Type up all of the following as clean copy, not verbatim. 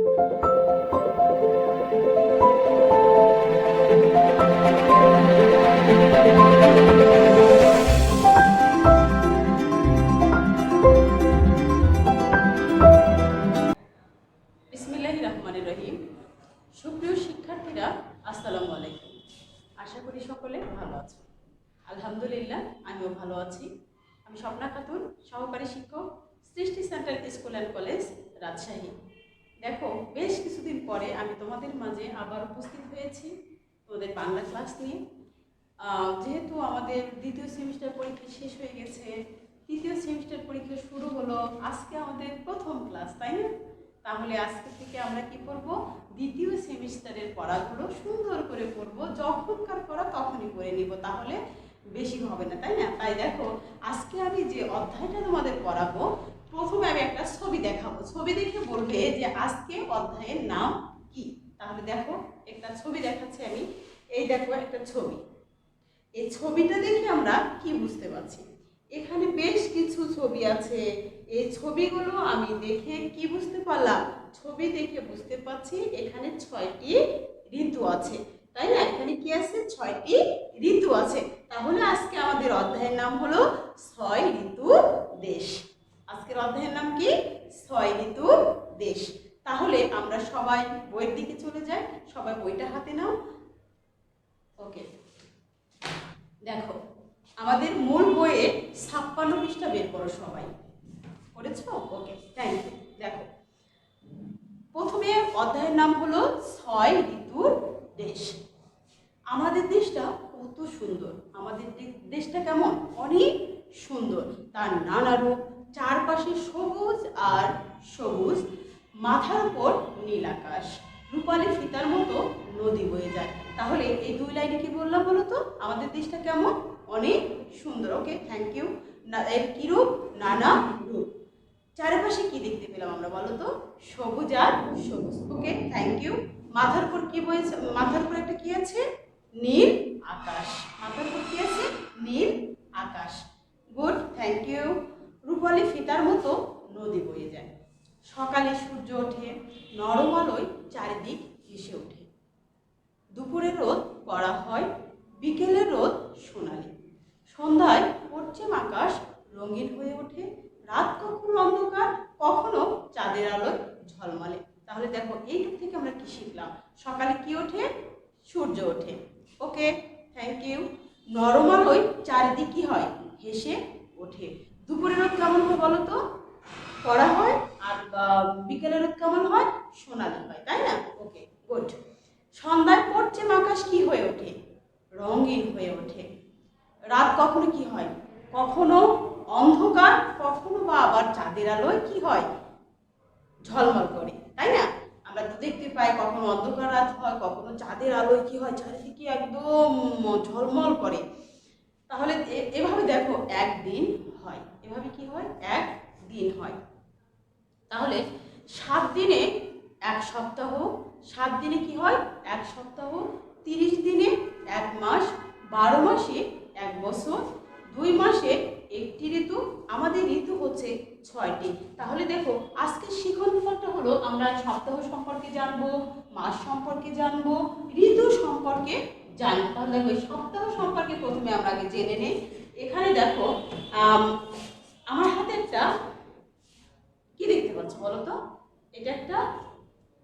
বিসমিল্লাহির রহমানির রহিম। সুপ্রিয় শিক্ষার্থীরা, আসসালামু আলাইকুম। আশা করি সকলে ভালো আছো। আলহামদুলিল্লাহ, আমিও ভালো আছি। আমি স্বপ্না খাতুন, সহকারী শিক্ষক, সৃষ্টি centre school and college, Rajshahi. দেখো, বেশ কিছুদিন পরে আমি তোমাদের মাঝে আবার উপস্থিত হয়েছি তোমাদের বাংলা ক্লাস নিয়ে। যেহেতু আমাদের দ্বিতীয় সেমিস্টার পরীক্ষা শেষ হয়ে গেছে, তৃতীয় সেমিস্টার পরীক্ষা শুরু হলো, আজকে আমাদের প্রথম ক্লাস, তাই না? তাহলে আজকে থেকে আমরা কি করব, দ্বিতীয় সেমিস্টারের পড়াগুলো সুন্দর করে পড়বো। যখনকার পড়া তখনই করে নিব, তাহলে বেশি হবে না, তাই না? তাই দেখো, আজকে আমি যে অধ্যায়টা তোমাদের পড়াবো, প্রথমে আমি একটা ছবি দেখাবো। ছবি দেখে বলবে যে আজকে অধ্যায়ের নাম কি। তাহলে দেখো, একটা ছবি দেখাচ্ছি আমি। এই দেখো একটা ছবি। এই ছবিটা দেখে আমরা কি বুঝতে পারছি? এখানে বেশ কিছু ছবি আছে। এই ছবিগুলো আমি দেখে কি বুঝতে পারলাম? ছবি দেখে বুঝতে পারছি এখানে 6টি ঋতু আছে, তাই না? এখানে কি আছে? 6টি ঋতু আছে। তাহলে আজকে আমাদের অধ্যায়ের নাম হলো 6 ঋতু দেশ। আজকের অধ্যায়ের নাম কি? 6 ঋতু দেশ। তাহলে আমরা সবাই বইয়ের দিকে চলে যাই। সবাই বইটা হাতে নাও। ওকে, দেখো, আমাদের মূল বইয়ে 56 পৃষ্ঠা বের করো। সবাই করেছো? ওকে, থ্যাংক ইউ। দেখো, প্রথমে অধ্যায়ের নাম হলো 6 ঋতুর দেশ। আমাদের দেশটা কত সুন্দর! আমাদের দেশটা কেমন? অনেক সুন্দর। তার নানা রূপ, চারপাশে সবুজ আর সবুজ, মাথার উপর নীল আকাশ, রূপালী ফিতার মতো নদী বয়ে যায়। তাহলে এই দুই লাইনে কি বললাম বলো তো? আমাদের দেশটা কেমন? অনেক সুন্দর। ওকে, থ্যাংক ইউ। এর কি রূপ? নানা রূপ। চারপাশে কি দেখতে পেলাম আমরা বলো তো? সবুজ আর সবুজ। ওকে, থ্যাংক ইউ। মাথার উপর কি বয়েছে? মাথার উপর একটা কি আছে? নীল আকাশ। মাথার উপর কি আছে? নীল আকাশ। Good, thank you. রূপালী ফিতার মতো নদী বয়ে যায়। সকালে সূর্য ওঠে, নরম আলোয় চারিদিক ভেসে ওঠে। দুপুরের রোদ কড়া হয়, বিকেলের রোদ সোনালি। সন্ধ্যায় পশ্চিম আকাশ রঙিন হয়ে ওঠে। রাত কখনো অন্ধকার, কখনো চাঁদের আলোয় ঝলমলে। তাহলে দেখো, এইটুক থেকে আমরা কি শিখলাম? সকালে কি ওঠে? সূর্য ওঠে। ওকে, থ্যাংক ইউ। নরম আলোয় চারিদিক কি হয়? হেসে ওঠে। দুপুরের রোদ কেমন হয় বলো তো? কড়া হয়। আর বিকেলের রোদ কেমন হয়? সোনালি হয়, তাই না? ওকে, গুড। সন্ধ্যায় পশ্চিম আকাশ কি হয়ে ওঠে? রঙিন হয়ে ওঠে। রাত কখনো কি হয়? কখনো অন্ধকার, কখনো বা আবার চাঁদের আলোয় কি হয়? ঝলমল করে, তাই না? আমরা তো দেখতে পাই, কখনো অন্ধকার রাত হয়, কখনো চাঁদের আলোয় কি হয়? চারিদিকে একদম ঝলমল করে। তাহলে এভাবে দেখো, একদিন হয়। এভাবে কি হয়? একদিন হয়। তাহলে 7 দিনে এক সপ্তাহ। 7 দিনে কি হয়? এক সপ্তাহ। 30 দিনে এক মাস। 12 মাসে এক বছর। 2 মাসে একটি ঋতু। আমাদের ঋতু হচ্ছে 6টি। তাহলে দেখো, আজকের শিখন ফলটা হলো আমরা সপ্তাহ সম্পর্কে জানবো, মাস সম্পর্কে জানবো, ঋতু সম্পর্কে জানবো। তাহলে দেখো, সপ্তাহ সম্পর্কে প্রথমে আমরা আগে জেনে নেই। এখানে দেখো, আমার হাতে একটা কি দেখতে পাচ্ছ বলো তো? এটা একটা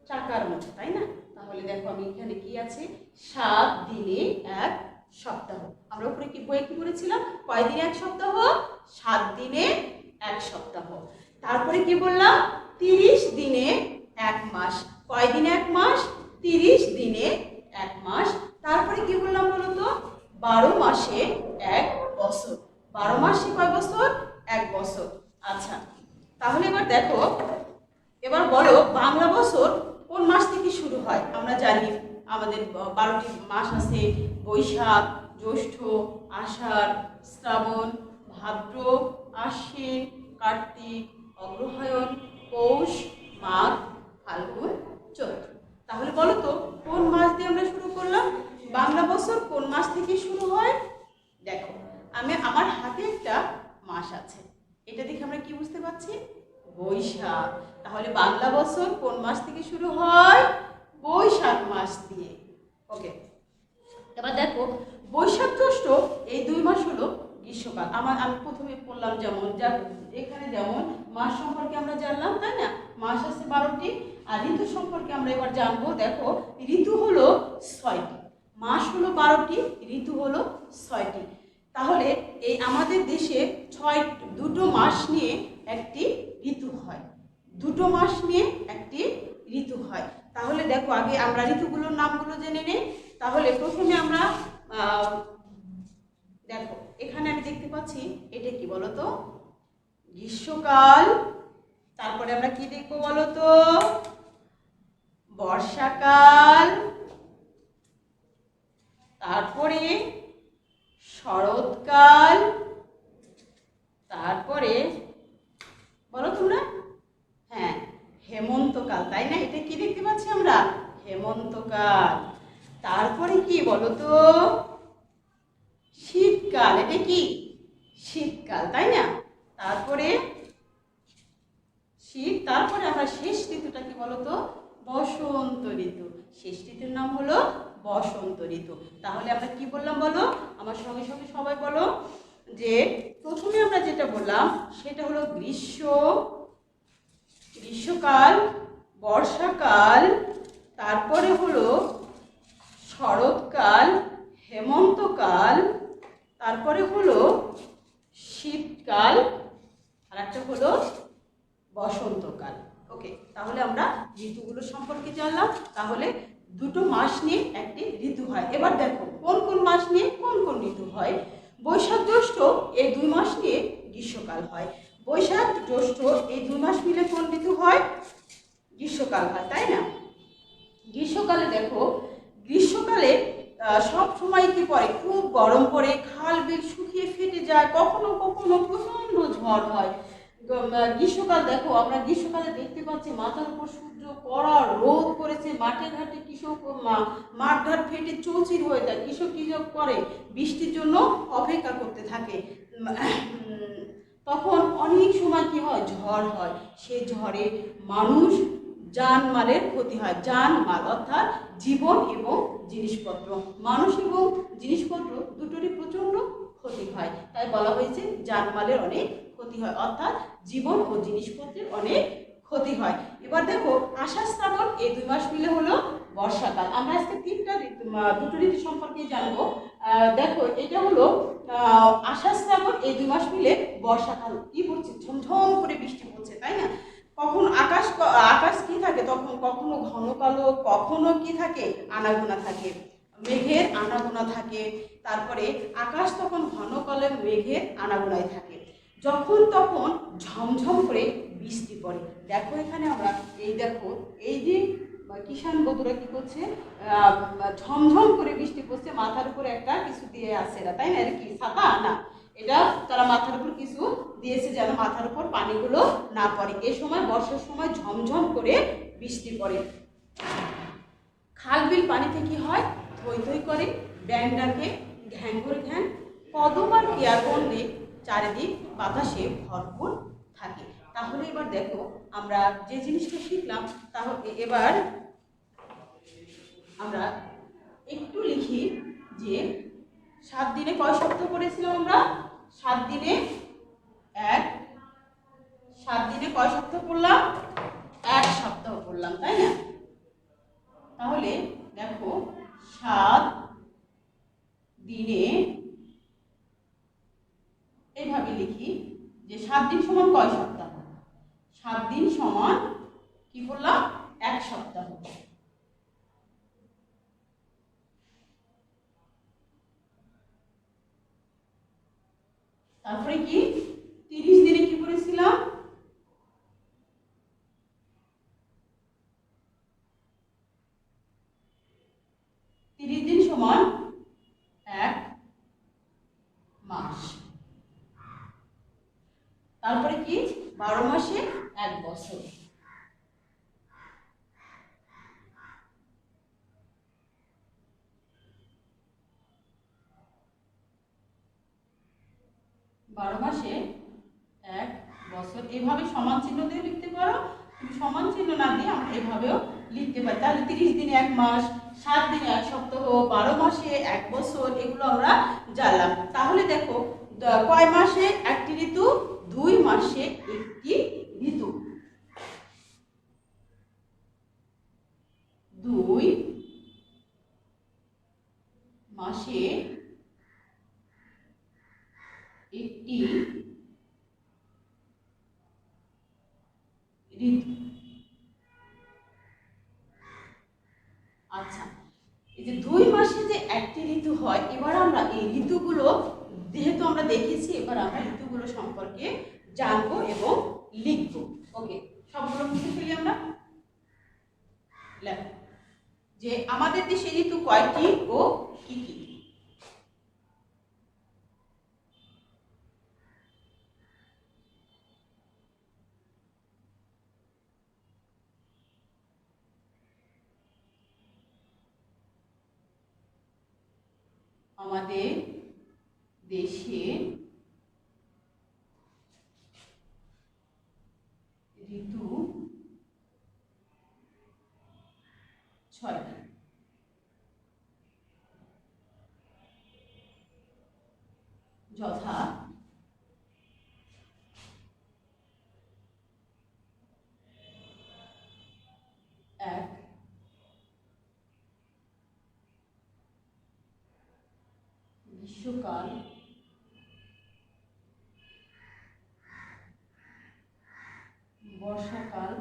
চাকার মতো, তাই না? তাহলে দেখো, আমি এখানে কি আছে? 7 দিনে এক সপ্তাহ। আমরা উপরে কি বইয়ে কি পড়েছিলাম? কয় দিনে এক সপ্তাহ? 7 দিনে এক সপ্তাহ। তারপরে কি বললাম? 30 দিনে এক মাস। কয় দিনে এক মাস? 30 দিনে এক মাস। তারপরে কি বললাম বলো তো? 12 মাসে এক বছর। 12 মাসে কয় বছর? এক বছর। আচ্ছা, তাহলে এবার দেখো, এবার বলো, বাংলা বছর কোন মাস থেকে শুরু হয়? আমরা জানি আমাদের 12টি মাস আছে। বৈশাখ, জ্যৈষ্ঠ, আষাঢ়, শ্রাবণ, ভাদ্র, আশ্বিন, কার্তিক, অগ্রহায়ণ, পৌষ, মাঘ, ফাল্গুন, চৈত্র। তাহলে বলো তো, কোন মাস দিয়ে আমরা শুরু করলাম? বাংলা বছর কোন মাস থেকে শুরু হয়? দেখো, আমার হাতে একটা মাস আছে। এটা দেখে আমরা কি বুঝতে পারছি? বৈশাখ। তাহলে বাংলা বছর কোন মাস থেকে শুরু হয়? বৈশাখ মাস দিয়ে। ওকে, এবার দেখো বৈশাখ জ্যৈষ্ঠ এই 2 মাস হলো গ্রীষ্মকাল। আমি প্রথমে বললাম যেমন এখানে যেমন মাস সম্পর্কে আমরা জানলাম, তাই না? মাস আছে 12টি। আর ঋতু সম্পর্কে আমরা এবার জানবো। দেখো ঋতু হলো 6টি, মাস হলো 12টি, ঋতু হলো 6টি। তাহলে এই আমাদের দেশে দুটো মাস নিয়ে একটি ঋতু হয়, দুটো মাস নিয়ে একটি ঋতু হয়। তাহলে দেখো আগে আমরা ঋতুগুলোর নামগুলো জেনে নেই। তাহলে প্রথমে আমরা দেখো এখানে আমি দেখতে পাচ্ছি এটা কি বলতো? গ্রীষ্মকাল। তারপরে আমরা কি দেখবো বলতো? বর্ষাকাল। তারপরে শরৎকাল। তারপরে বলো তোমরা, হ্যাঁ হেমন্তকাল, তাই না? এটা কি দেখতে পাচ্ছি আমরা? হেমন্তকাল। তারপরে কি বলতো? শীতকাল। এটা কি? শীতকাল, তাই না? তারপরে শীত। তারপরে আমরা শেষ ঋতুটা কি বলতো? বসন্ত ঋতু। শেষ ঋতুর নাম হলো বসন্ত ঋতু। তাহলে আমরা কি বললাম বলো? আমার সঙ্গে সঙ্গে সবাই বলো যে প্রথমে আমরা যেটা বললাম সেটা হলো গ্রীষ্মকাল, বর্ষাকাল, তারপরে হলো শরৎকাল, হেমন্তকাল, তারপরে হলো শীতকাল, আর একটা হলো বসন্তকাল। ওকে, তাহলে আমরা ঋতুগুলো সম্পর্কে জানলাম। তাহলে দুটো মাস নিয়ে একটি ঋতু হয়। এবার দেখো কোন কোন মাস নিয়ে কোন কোন ঋতু হয়। বৈশাখ জ্যৈষ্ঠ এই 2 মাস নিয়ে গ্রীষ্মকাল হয়। বৈশাখ জ্যৈষ্ঠ এই 2 মাস মিলে কোন ঋতু হয়? গ্রীষ্মকাল হয়, তাই না? গ্রীষ্মকালে দেখো, গ্রীষ্মকালে সব সময় কি পড়ে? খুব গরম পড়ে, খাল বিল শুকিয়ে ফেটে যায়, কখনো কখনো প্রচন্ড ঝড় হয়। গ্রীষ্মকাল দেখো, আমরা গ্রীষ্মকালে দেখতে পাচ্ছি মাথার উপর সূর্য কড়া রোদ করেছে, মাঠে ঘাটে কৃষক মাঠ ঘাট ফেটে চৌচির হয়ে যায়। কৃষক কি করে? বৃষ্টির জন্য অপেক্ষা করতে থাকে। তখন অনেক সময় কি হয়? ঝড় হয়। সেই ঝড়ে মানুষ জানমালের ক্ষতি হয়। জানমাল অর্থাৎ জীবন এবং জিনিসপত্র, মানুষ এবং জিনিসপত্র দুটোরই প্রচন্ড ক্ষতি হয়। তাই বলা হয়েছে জানমালের অনেক ক্ষতি হয়, অর্থাৎ জীবন ও জিনিসপত্রের অনেক ক্ষতি হয়। এবার দেখো আষাঢ় শ্রাবণ এই 2 মাস মিলে হলো বর্ষাকাল। আমরা আজকে দুটো ঋতু সম্পর্কে জানবো। দেখো এটা হলো আষাঢ় শ্রাবণ এই 2 মাস মিলে বর্ষাকাল। কি পড়ছে? ঝমঝম করে বৃষ্টি পড়ছে, তাই না? কখন আকাশ কি থাকে তখন? কখনো ঘন কালো, কখনো কি থাকে? আনাগোনা থাকে, মেঘের আনাগোনা থাকে। তারপরে আকাশ তখন ঘন কালো মেঘের আনাগোনায় থাকে। যখন তখন ঝমঝম করে বৃষ্টি পড়ে। দেখো এখানে আমরা দেখো এই যে কিষাণ বন্ধুরা কি করছে? ঝমঝম করে বৃষ্টি পড়ছে, মাথার উপরে একটা কিছু দিয়ে আসছে না, তাই না? এটা কি? ছাতা না, এটা তারা মাথার উপর কিছু দিয়েছে যেন মাথার উপর পানিগুলো না পড়ে। এই সময় বর্ষার সময় ঝমঝম করে বৃষ্টি পড়ে। খাল বিল পানিতে কি হয়? থই থই করে, ব্যাং ডাকে, ঘ্যাঙ্গুর ঘ্যাং, কদম আর কেয়ার বন্ধে চারিদিক বাতাসে ভরপুর থাকে। তাহলে এবার দেখো আমরা যে জিনিসটা শিখলাম, তাহলে এবার আমরা একটু লিখি যে 7 দিনে কয় সপ্তাহ পড়েছিলাম আমরা? 7 দিনে 7 দিনে কয় সপ্তাহ পড়লাম? 1 সপ্তাহ পড়লাম, তাই না? তাহলে দেখো 7 দিনে এইভাবে লিখি যে 7 দিন সমান কয় সপ্তাহ? 7 দিন সমান কি করলাম? 1 সপ্তাহ। তারপরে কি 30 দিনে কি করেছিলাম? 30 দিন সমান 1 মাস। তারপরে কি 12 মাসে 1 বছর। বারো মাসে 1 বছর। এইভাবে সমান চিহ্ন দিয়ে লিখতে পারো, সমান চিহ্ন না দিয়ে আমরা এভাবেও লিখতে পারি। তাহলে 30 দিনে 1 মাস, 7 দিনে 1 সপ্তাহ, 12 মাসে 1 বছর, এগুলো আমরা জানলাম। তাহলে দেখো কয় মাসে একটি ঋতু? 2 মাসে একটি ঋতু। 2 মাসে একটি ঋতু। আচ্ছা, এই যে 2 মাসে যে একটি ঋতু হয়, এবার আমরা এই ঋতুগুলো যেহেতু আমরা দেখেছি, এবার আমরা ঋতুগুলো সম্পর্কে জানবো এবং লিখবো। ওকে, সবগুলো লিখে ফেলি আমরা। লেখো যে আমাদের দেশে ঋতু কয়টি ও কি কি? আমাদের দেশে ঋতু 6টি। যথা এক, গ্রীষ্মকাল, বর্ষাকাল,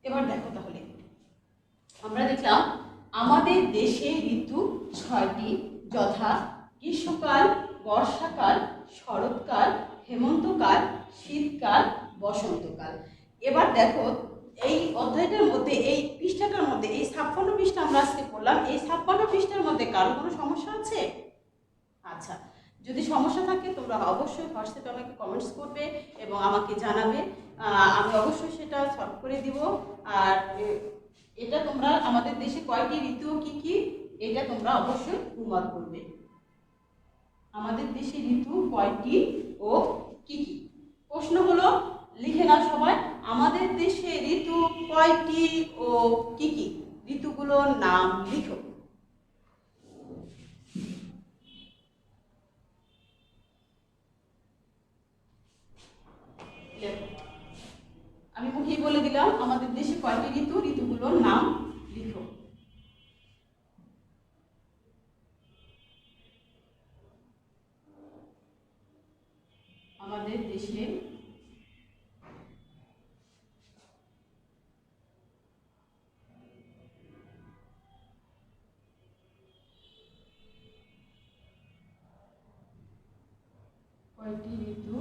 এবার দেখো তাহলে আমরা দেখলাম আমাদের দেশে ঋতু 6টি, যথা গ্রীষ্মকাল, বর্ষাকাল, শরৎকাল, হেমন্তকাল, শীতকাল, বসন্তকাল। এবার দেখো এই অধ্যায়টার মধ্যে, এই পৃষ্ঠাটার মধ্যে, এই 56 পৃষ্ঠা আমরা আজকে পড়লাম, এই 56 পৃষ্ঠার মধ্যে কারো কোনো সমস্যা আছে? আচ্ছা, যদি সমস্যা থাকে তোমরা অবশ্যই হোয়াটসঅ্যাপে আমাকে কমেন্টস করবে এবং আমাকে জানাবে, আমি অবশ্যই সেটা সলভ করে দিব। আর এটা তোমরা আমাদের দেশে কয়টি ঋতু কি কি, এটা তোমরা অবশ্যই হোমওয়ার্ক করবে। আমাদের দেশে ঋতু কয়টি ও কি কি? প্রশ্ন হলো লিখে নাও সবাই, আমাদের দেশে ঋতু কয়টি ও কি কি? ঋতুগুলোর নাম লিখো। আমি মুখেই বলে দিলাম আমাদের দেশে কয়টি ঋতু, ঋতুগুলোর নাম লিখো। আমাদের দেশে কয়টি ঋতু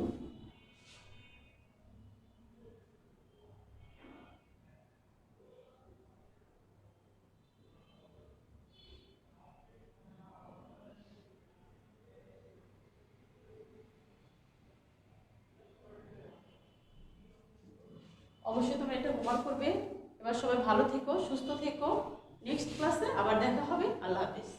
অবশ্যই তোমরা এটা হোমওয়ার্ক করবে। এবার সবাই ভালো থেকো, সুস্থ থেকো। নেক্সট ক্লাসে আবার দেখা হবে। আল্লাহ হাফেজ।